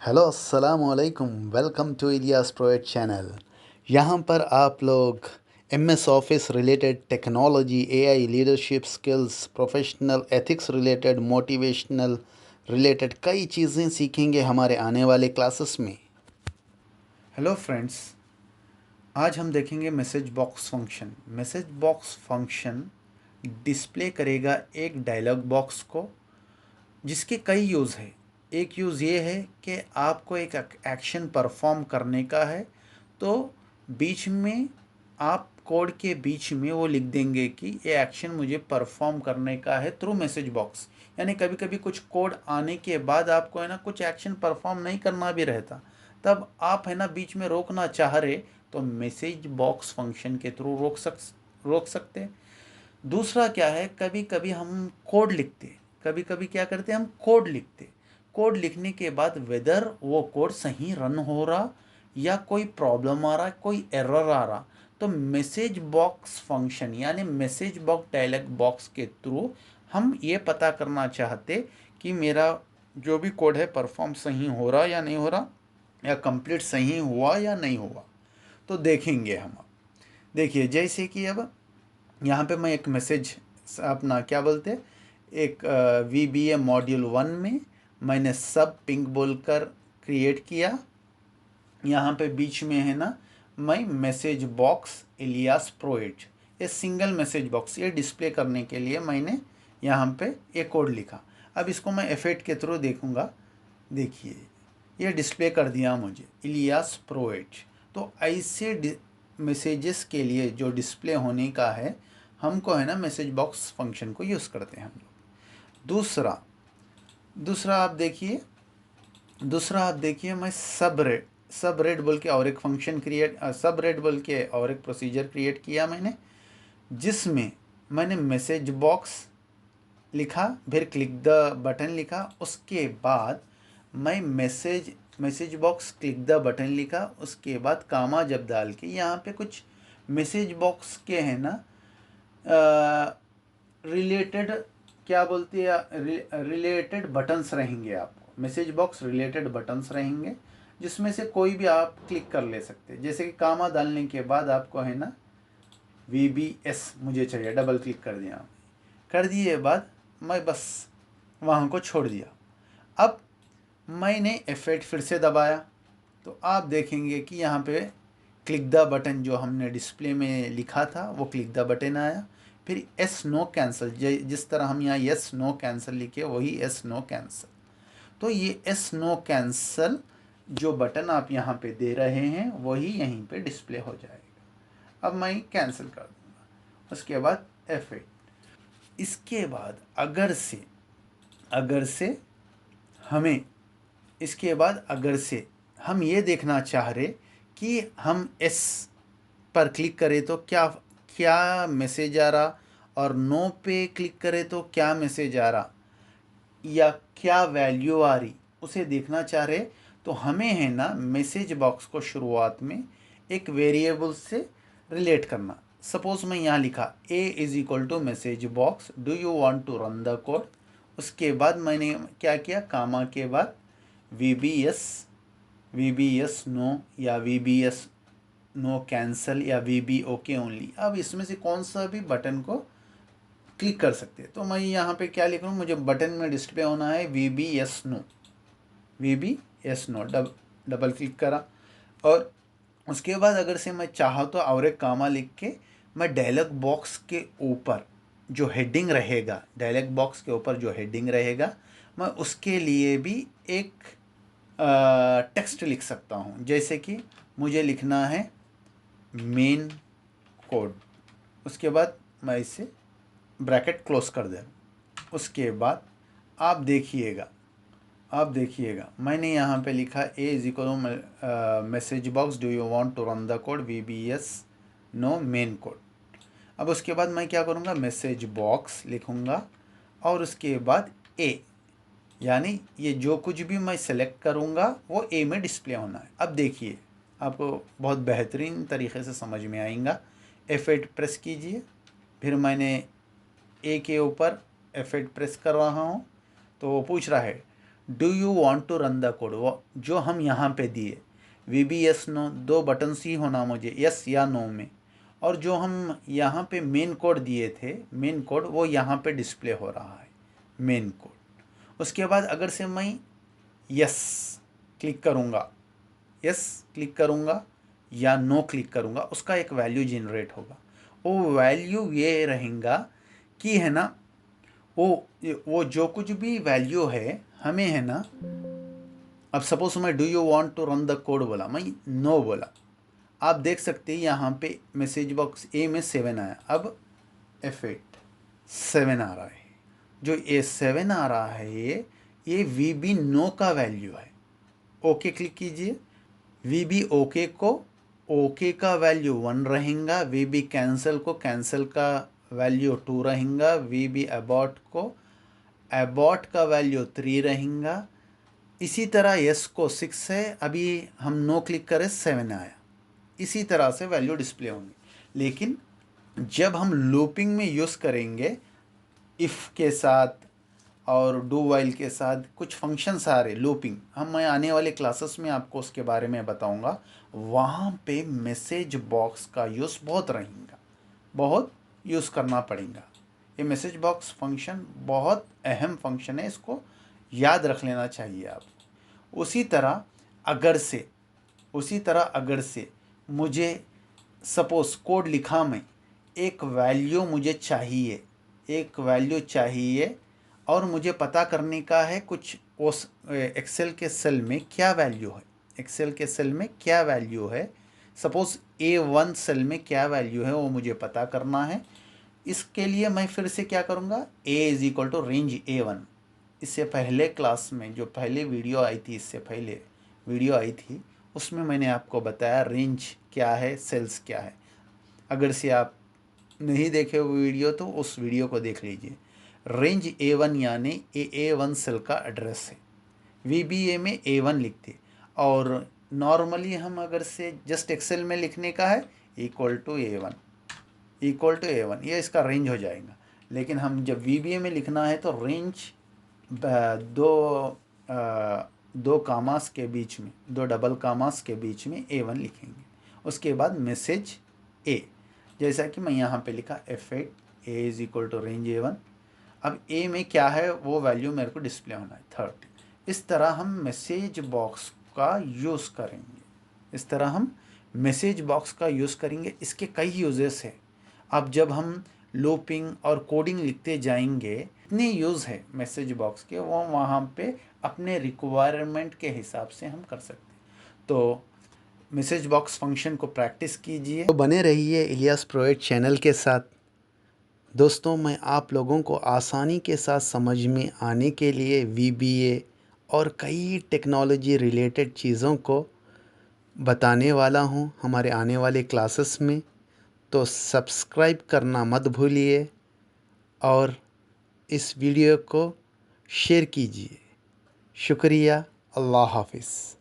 Hello अस्सलाम वालेकुम। Welcome to Ilyas प्रोएट चैनल। यहाँ पर आप लोग MS office related technology, AI, leadership skills, professional ethics related, motivational related कई चीज़ें सीखेंगे हमारे आने वाले क्लासेस में। हेलो फ्रेंड्स, आज हम देखेंगे message box function. Message box function display करेगा एक डायलॉग बॉक्स को, जिसके कई यूज़ है। एक यूज़ ये है कि आपको एक एक्शन परफॉर्म करने का है, तो बीच में आप कोड के बीच में वो लिख देंगे कि ये एक्शन मुझे परफॉर्म करने का है थ्रू मैसेज बॉक्स। यानी कभी कभी कुछ कोड आने के बाद आपको है ना कुछ एक्शन परफॉर्म नहीं करना भी रहता, तब आप है ना बीच में रोकना चाह रहे तो मैसेज बॉक्स फंक्शन के थ्रू रोक सकते हैं। दूसरा क्या है, कभी कभी हम कोड लिखते हैं, कभी कभी क्या करते हैं हम कोड लिखते, कोड लिखने के बाद वेदर वो कोड सही रन हो रहा या कोई प्रॉब्लम आ रहा, कोई एरर आ रहा, तो मैसेज बॉक्स फंक्शन यानी मैसेज बॉक्स डायलॉग बॉक्स के थ्रू हम ये पता करना चाहते कि मेरा जो भी कोड है परफॉर्म सही हो रहा या नहीं हो रहा, या कंप्लीट सही हुआ या नहीं हुआ। तो देखेंगे हम। देखिए जैसे कि अब यहाँ पे मैं एक मैसेज अपना क्या बोलते हैं, एक VBA मॉड्यूल 1 में मैंने सब पिंक बोलकर क्रिएट किया। यहाँ पे बीच में है ना मैं मैसेज बॉक्स इलियास प्रोएट, ये सिंगल मैसेज बॉक्स ये डिस्प्ले करने के लिए मैंने यहाँ पे एक कोड लिखा। अब इसको मैं F8 के थ्रू देखूँगा। देखिए ये डिस्प्ले कर दिया मुझे इलियास प्रोएट। तो ऐसे मैसेजेस के लिए जो डिस्प्ले होने का है, हमको है ना मैसेज बॉक्स फंक्शन को यूज़ करते हैं हम लोग। दूसरा दूसरा आप देखिए मैं सब रेड बोल के और एक फंक्शन सब रेड बोल के और एक प्रोसीजर क्रिएट किया मैंने, जिसमें मैंने मैसेज बॉक्स लिखा, फिर क्लिक द बटन लिखा, उसके बाद मैं message box click the button लिखा, उसके बाद कामा जब डाल के यहाँ पे कुछ मैसेज बॉक्स के है ना रिलेटेड क्या बोलते हैं रिलेटेड बटन्स रहेंगे। आपको मैसेज बॉक्स रिलेटेड बटन्स रहेंगे, जिसमें से कोई भी आप क्लिक कर ले सकते हैं। जैसे कि कामा डालने के बाद आपको है ना VBS मुझे चाहिए, डबल क्लिक कर दिया, कर दिए बाद मैं बस वहाँ को छोड़ दिया। अब मैंने F8 फिर से दबाया, तो आप देखेंगे कि यहाँ पे क्लिक द बटन जो हमने डिस्प्ले में लिखा था वो क्लिक द बटन आया। फिर एस नो कैंसिल, जिस तरह हम यहाँ यस नो कैंसिल लिखे वही एस नो कैंसिल। तो ये एस नो कैंसिल जो बटन आप यहाँ पे दे रहे हैं वही यहीं पे डिस्प्ले हो जाएगा। अब मैं कैंसिल कर दूँगा, उसके बाद F8। इसके बाद अगर से हमें इसके बाद अगर से हम ये देखना चाह रहे कि हम एस पर क्लिक करें तो क्या क्या मैसेज आ रहा, और नो पे क्लिक करें तो क्या मैसेज आ रहा, या क्या वैल्यू आ रही, उसे देखना चाह रहे, तो हमें है ना मैसेज बॉक्स को शुरुआत में एक वेरिएबल से रिलेट करना। सपोज मैं यहाँ लिखा A is equal to message box, do you want to run the code. उसके बाद मैंने क्या किया, कामा के बाद VBS नो, या VBS नो कैंसल, या VB ओके ओनली। अब इसमें से कौन सा भी बटन को क्लिक कर सकते हैं। तो मैं यहाँ पे क्या लिख रहा हूँ, मुझे बटन में डिस्प्ले होना है VBS नो, डबल क्लिक करा, और उसके बाद अगर से मैं चाहा तो और एक कामा लिख के मैं डायलॉग बॉक्स के ऊपर जो हेडिंग रहेगा, डायलॉग बॉक्स के ऊपर जो हेडिंग रहेगा, मैं उसके लिए भी एक टेक्स्ट लिख सकता हूँ। जैसे कि मुझे लिखना है मेन कोड, उसके बाद मैं इसे ब्रैकेट क्लोज कर दें। उसके बाद आप देखिएगा मैंने यहाँ पे लिखा A is equal message box, do you want to run the code, VBS no main code. अब उसके बाद मैं क्या करूँगा, मैसेज बॉक्स लिखूँगा, और उसके बाद A, यानी ये जो कुछ भी मैं सेलेक्ट करूँगा वो A में डिस्प्ले होना है। अब देखिए आपको बहुत बेहतरीन तरीके से समझ में आएगा। F8 प्रेस कीजिए, फिर मैंने A के ऊपर F8 प्रेस कर रहा हूँ, तो वो पूछ रहा है do you want to run the code, वो जो हम यहाँ पे दिए वी बी यस नो, दो बटन्स ही होना मुझे यस या नो में, और जो हम यहाँ पे मेन कोड दिए थे, मेन कोड वो यहाँ पे डिस्प्ले हो रहा है मेन कोड। उसके बाद अगर से मैं यस क्लिक करूँगा, यस क्लिक करूँगा या नो क्लिक करूँगा, उसका एक वैल्यू जनरेट होगा। वो वैल्यू ये रहेगा कि है ना, वो जो कुछ भी वैल्यू है हमें है ना, अब सपोज मैं do you want to run the code बोला, मैं नो बोला, आप देख सकते हैं यहाँ पे मैसेज बॉक्स ए में 7 आया, अब F8 7 आ रहा है। जो ए 7 आ रहा है ये वी बी नो का वैल्यू है। ओके क्लिक कीजिए, वी बी ओके को ओके का वैल्यू 1 रहेगा, वी बी कैंसिल को कैंसिल का वैल्यू 2 रहेगा, वी बी अबॉट को अबॉट का वैल्यू 3 रहेगा। इसी तरह यस को 6 है, अभी हम नो क्लिक करें 7 आया। इसी तरह से वैल्यू डिस्प्ले होंगी। लेकिन जब हम लूपिंग में यूज़ करेंगे इफ़ के साथ और डू वाइल के साथ, कुछ फंक्शंस आ रहे लूपिंग, मैं आने वाले क्लासेस में आपको उसके बारे में बताऊंगा। वहाँ पे मैसेज बॉक्स का यूज़ बहुत रहेगा, बहुत यूज़ करना पड़ेगा। ये मैसेज बॉक्स फंक्शन बहुत अहम फंक्शन है, इसको याद रख लेना चाहिए आप। उसी तरह अगर से मुझे सपोज कोड लिखा मैं, एक वैल्यू मुझे चाहिए, और मुझे पता करने का है कुछ उस एक्सेल के सेल में क्या वैल्यू है, सपोज A1 सेल में क्या वैल्यू है वो मुझे पता करना है। इसके लिए मैं फिर से क्या करूँगा, A is equal to range A1। इससे पहले क्लास में जो पहले वीडियो आई थी, उसमें मैंने आपको बताया रेंज क्या है, सेल्स क्या है। अगर से आप नहीं देखे वो वीडियो तो उस वीडियो को देख लीजिए। रेंज A1 यानी A1 सेल का एड्रेस है। VBA में A1 लिखते, और नॉर्मली हम अगर से जस्ट एक्सेल में लिखने का है इक्वल टू A1, ये इसका रेंज हो जाएगा। लेकिन हम जब VBA में लिखना है तो रेंज दो कामास के बीच में, दो डबल कामास के बीच में A1 लिखेंगे। उसके बाद मैसेज A, जैसा कि मैं यहाँ पे लिखा F8 A is equal to range A1। अब A में क्या है वो वैल्यू मेरे को डिस्प्ले होना है 30। इस तरह हम मैसेज बॉक्स का यूज़ करेंगे, इसके कई यूजेस हैं। अब जब हम लूपिंग और कोडिंग लिखते जाएंगे, इतने यूज़ है मैसेज बॉक्स के, वो वहाँ पे अपने रिक्वायरमेंट के हिसाब से हम कर सकते हैं। तो मैसेज बॉक्स फंक्शन को प्रैक्टिस कीजिए। तो बने रहिए इलियास प्रोजेक्ट चैनल के साथ। दोस्तों, मैं आप लोगों को आसानी के साथ समझ में आने के लिए VBA और कई टेक्नोलॉजी रिलेटेड चीज़ों को बताने वाला हूँ हमारे आने वाले क्लासेस में। तो सब्सक्राइब करना मत भूलिए और इस वीडियो को शेयर कीजिए। शुक्रिया। अल्लाह हाफिज़।